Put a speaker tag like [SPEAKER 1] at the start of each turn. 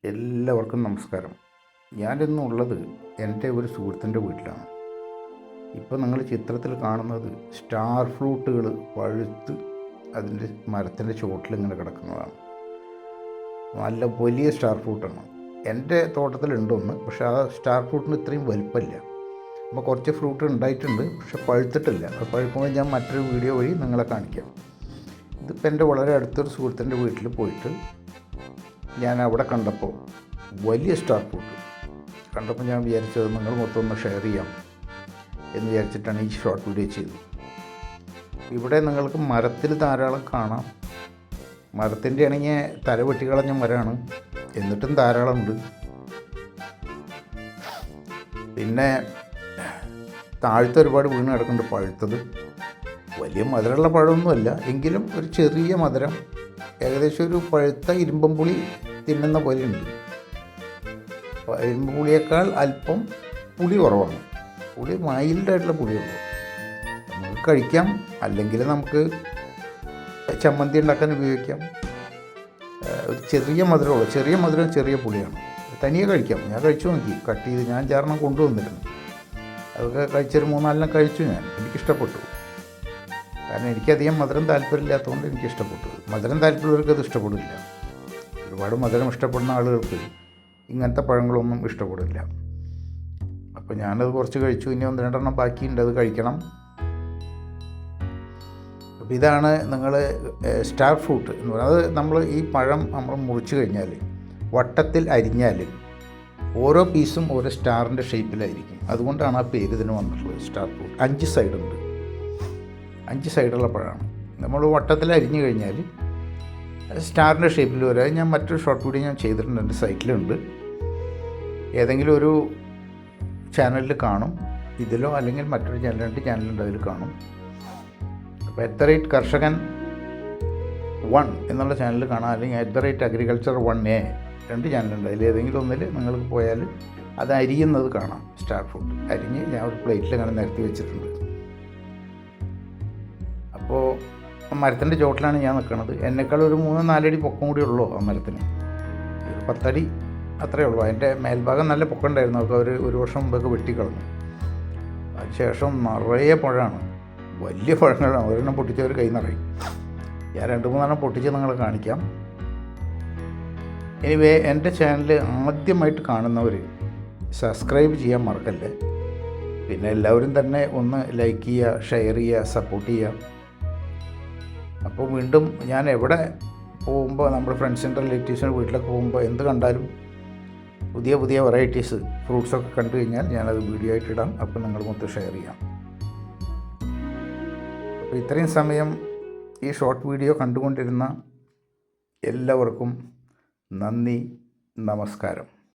[SPEAKER 1] എല്ലാവർക്കും നമസ്കാരം. ഞാനിന്നുള്ളത് എൻ്റെ ഒരു സുഹൃത്തിൻ്റെ വീട്ടിലാണ്. ഇപ്പോൾ നിങ്ങൾ ചിത്രത്തിൽ കാണുന്നത് സ്റ്റാർ ഫ്രൂട്ടുകൾ പഴുത്ത് അതിൻ്റെ മരത്തിൻ്റെ ചുവട്ടിൽ ഇങ്ങനെ കിടക്കുന്നതാണ്. നല്ല വലിയ സ്റ്റാർ ഫ്രൂട്ടാണ്. എൻ്റെ തോട്ടത്തിലുണ്ടൊന്ന്, പക്ഷേ ആ സ്റ്റാർ ഫ്രൂട്ടിന് ഇത്രയും വലിപ്പമില്ല. അപ്പോൾ കുറച്ച് ഫ്രൂട്ട് ഉണ്ടായിട്ടുണ്ട്, പക്ഷെ പഴുത്തിട്ടില്ല. അത് പഴുക്കുമ്പോൾ ഞാൻ മറ്റൊരു വീഡിയോ വഴി നിങ്ങളെ കാണിക്കാം. ഇതിപ്പോൾ എൻ്റെ വളരെ അടുത്തൊരു സുഹൃത്തിൻ്റെ വീട്ടിൽ പോയിട്ട് ഞാൻ അവിടെ കണ്ടപ്പോൾ വലിയ സ്റ്റാർ ഫ്രൂട്ട് കണ്ടപ്പോൾ ഞാൻ വിചാരിച്ചത് നിങ്ങൾ മൊത്തം ഒന്ന് ഷെയർ ചെയ്യാം എന്ന് വിചാരിച്ചിട്ടാണ് ഈ ഷോർട്ട് വീഡിയോ ചെയ്തത്. ഇവിടെ നിങ്ങൾക്ക് മരത്തിൽ ധാരാളം കാണാം. മരത്തിൻ്റെ ആണെങ്കിൽ തല വെട്ടിക്കളഞ്ഞ മരമാണ്, എന്നിട്ടും ധാരാളമുണ്ട്. പിന്നെ താഴത്തെ ഒരുപാട് വീണ് കിടക്കുന്നുണ്ട് പഴുത്തത്. വലിയ മധുരമുള്ള പഴമൊന്നുമല്ല, എങ്കിലും ഒരു ചെറിയ മധുരം, ഏകദേശം ഒരു പഴുത്ത ഇരുമ്പം പുളി തിന്നുന്ന പോലെയുണ്ട്. ഇരുമ്പ് പുളിയേക്കാൾ അല്പം പുളി കുറവാണ്. പുളി മൈൽഡായിട്ടുള്ള പുളിയുള്ളൂ. നമുക്ക് കഴിക്കാം, അല്ലെങ്കിൽ നമുക്ക് ചമ്മന്തി ഉണ്ടാക്കാൻ ഉപയോഗിക്കാം. ഒരു ചെറിയ മധുരമുള്ളൂ, ചെറിയ മധുരം ചെറിയ പുളിയാണ്. തനിയെ കഴിക്കാം. ഞാൻ കഴിച്ചു നോക്കി, കട്ട് ചെയ്ത് ഞാൻ ചാരണം കൊണ്ടുവന്നിരുന്നു. അതൊക്കെ കഴിച്ചൊരു 3-4 കഴിച്ചു. എനിക്കിഷ്ടപ്പെട്ടു. കാരണം എനിക്കധികം മധുരം താല്പര്യമില്ലാത്തതുകൊണ്ട് എനിക്കിഷ്ടപ്പെട്ടു. മധുരം താല്പര്യമുള്ളവർക്ക് അത് ഇഷ്ടപ്പെടില്ല. ഒരുപാട് മധുരം ഇഷ്ടപ്പെടുന്ന ആളുകൾക്ക് ഇങ്ങനത്തെ പഴങ്ങളൊന്നും ഇഷ്ടപ്പെടില്ല. അപ്പോൾ ഞാനത് കുറച്ച് കഴിച്ചു. ഇനി 1-2 ബാക്കിയുണ്ട്, അത് കഴിക്കണം. അപ്പോൾ ഇതാണ് നിങ്ങൾ സ്റ്റാർ ഫ്രൂട്ട് എന്ന് പറയുന്നത്. അത് നമ്മൾ ഈ പഴം നമ്മൾ മുറിച്ച് കഴിഞ്ഞാൽ വട്ടത്തിൽ അരിഞ്ഞാൽ ഓരോ പീസും ഓരോ സ്റ്റാറിൻ്റെ ഷേപ്പിലായിരിക്കും. അതുകൊണ്ടാണ് ആ പേര് ഇതിന് വന്നിട്ടുള്ളത്, സ്റ്റാർ ഫ്രൂട്ട്. 5 സൈഡുണ്ട്, 5 സൈഡുള്ള പഴമാണ്. നമ്മൾ വട്ടത്തിൽ അരിഞ്ഞു കഴിഞ്ഞാൽ സ്റ്റാറിൻ്റെ ഷേപ്പിൽ വരാൻ ഞാൻ മറ്റൊരു ഷോർട്ട് വീഡിയോ ഞാൻ ചെയ്തിട്ടുണ്ട്, എൻ്റെ സൈറ്റിലുണ്ട്. ഏതെങ്കിലും ഒരു ചാനലിൽ കാണും, ഇതിലോ അല്ലെങ്കിൽ മറ്റൊരു ചാനൽ, 2 ചാനലുണ്ട്, അതിൽ കാണും. അപ്പോൾ @കർഷകൻ 1 എന്നുള്ള ചാനൽ കാണാം, അല്ലെങ്കിൽ @agriculture 1A 2 ചാനലുണ്ട്. അതിൽ ഏതെങ്കിലും ഒന്നിൽ നിങ്ങൾക്ക് പോയാൽ അത് അരിയുന്നത് കാണാം. സ്റ്റാർ ഫ്രൂട്ട് അരിഞ്ഞ് ഞാൻ ഒരു പ്ലേറ്റിൽ അങ്ങനെ നിരത്തി വെച്ചിട്ടുണ്ട്. അപ്പോൾ മരത്തിൻ്റെ ചോട്ടിലാണ് ഞാൻ നിൽക്കുന്നത്. എന്നെക്കാൾ ഒരു 3-4 അടി പൊക്കം കൂടി ഉള്ളൂ ആ മരത്തിന്. ഒരു 10 അടി അത്രയേ ഉള്ളൂ. അതിൻ്റെ മേൽഭാഗം നല്ല പൊക്കം ഉണ്ടായിരുന്നു. അതൊക്കെ ഒരു വർഷം മുമ്പൊക്കെ വെട്ടിക്കളഞ്ഞു. അതിനുശേഷം നിറയെ പഴമാണ്, വലിയ പഴങ്ങളാണ്. ഒരെണ്ണം പൊട്ടിച്ചവർ കൈ നിറയും. ഞാൻ 2-3 പൊട്ടിച്ച് നിങ്ങളെ കാണിക്കാം. എനിവേ, എൻ്റെ ചാനൽ ആദ്യമായിട്ട് കാണുന്നവർ സബ്സ്ക്രൈബ് ചെയ്യാൻ മറക്കല്ലേ. പിന്നെ എല്ലാവരും തന്നെ ഒന്ന് ലൈക്ക് ചെയ്യുക, ഷെയർ ചെയ്യുക, സപ്പോർട്ട് ചെയ്യുക. അപ്പോൾ വീണ്ടും ഞാൻ എവിടെ പോകുമ്പോൾ, നമ്മുടെ ഫ്രണ്ട്സിൻ്റെ റിലേറ്റീവ്സിൻ്റെ വീട്ടിലൊക്കെ പോകുമ്പോൾ എന്ത് കണ്ടാലും പുതിയ പുതിയ വെറൈറ്റീസ് ഫ്രൂട്ട്സൊക്കെ കണ്ടു കഴിഞ്ഞാൽ ഞാനത് വീഡിയോ ആയിട്ട് ഇടാം. അപ്പോൾ നിങ്ങൾ മൊത്തം ഷെയർ ചെയ്യാം. അപ്പോൾ ഇത്രയും സമയം ഈ ഷോർട്ട് വീഡിയോ കണ്ടുകൊണ്ടിരുന്ന എല്ലാവർക്കും നന്ദി, നമസ്കാരം.